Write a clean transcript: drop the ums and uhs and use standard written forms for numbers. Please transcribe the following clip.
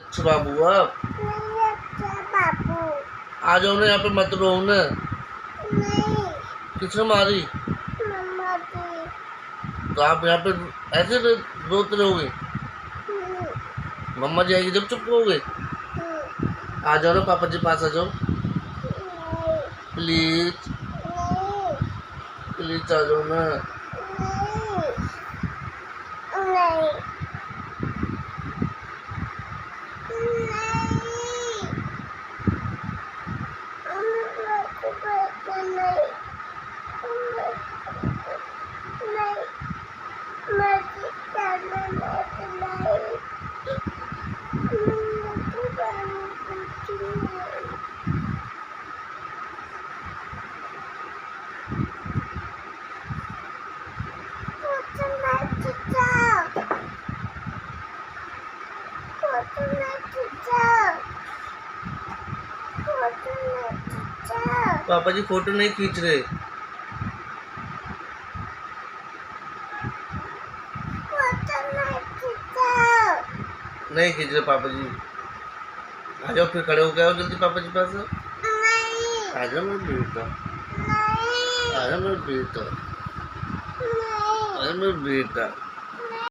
अच्छा बाबू अब नहीं अच्छा बाबू। आ जाओ ना यहाँ पे, मत रो ना। नहीं किसने मारी? मम्मा की। तो आप यहाँ पे ऐसे रोते रहोगे? मम्मा जी आएगी जब चुप रहोगे? आ जाओ ना, पापा जी पास आ जाओ। नहीं प्लीज नहीं प्लीज आ जाओ ना। नहीं नहीं पापा जी फोटो नहीं खींच रहे। नहीं खींच रहे पापा जी। आ जाओ फिर, खड़े हो गए हो जल्दी पापा जी पास। आ जाओ मेरे बेटा, आ जाओ मेरे बेटा, आ जाओ मेरे बेटा।